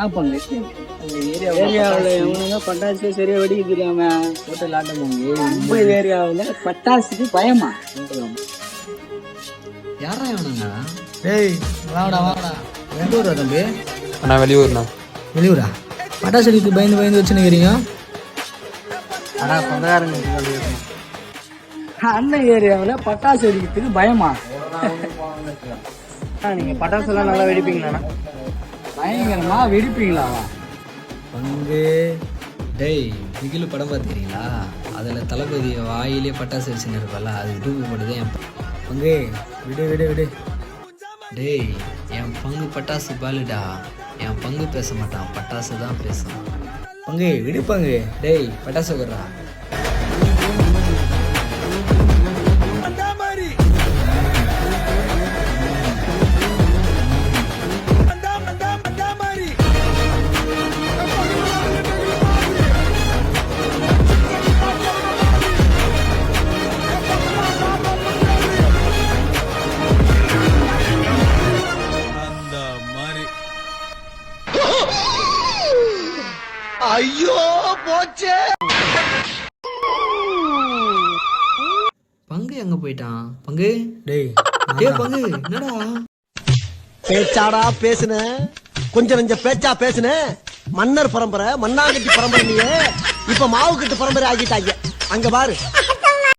என்ன பங்கு ஏரியாவில் இவனுங்க பட்டாசு சரியா வெடிக்க தெரியாம ஹோட்டல் ஆட்டம் பங்கு. நம்ம ஏரியாவில் பட்டாசுக்கு பயமா? யாரா இவனுங்க? டேய் வாடா வாடா. எந்த ஊரா தம்பி? அண்ணா வெளியூர்ண்ணா. வெளியூரா? பட்டாசு வெடிக்கு பயந்து வச்சுன்னுக்கிறீங்க? ஆனால் சொந்தக்காரங்க அண்ணன் ஏரியாவில் பட்டாசு வெடிக்கிறதுக்கு பயமா? நீங்க பட்டாசு எல்லாம் நல்லா வெடிப்பீங்களாண்ணா? பயங்கரமா வெடிப்பீங்களா? பங்கு டேய் பிகிலு படம் பார்த்துக்கிறீங்களா? அதில் தளபதி வாயிலே பட்டாசு வச்சுன்னு இருப்பல, அது டூபி போட்டதே என் பங்கு. விடு விடு விடு. டேய் என் பங்கு பட்டாசு பாலுடா. என் பங்கு பேச மாட்டான், பட்டாசு தான் பேசும். பங்கு விடு பங்கு. டேய் பட்டாசு கொடுறா. ஐயோ போச்சே. பங்கு எங்க போயிட்டான்? பங்கு டேய் டேய் பங்கு என்னடா பேச்சாடா பேசுன, கொஞ்சம் நெஞ்ச பேச்சா பேசுன. மன்னர் பரம்பரை மண்ணாங்கட்டி பரம்பரை, நீ இப்ப மாவு கட்டு பரம்பரை ஆகிட்டாங்க. அங்க பாரு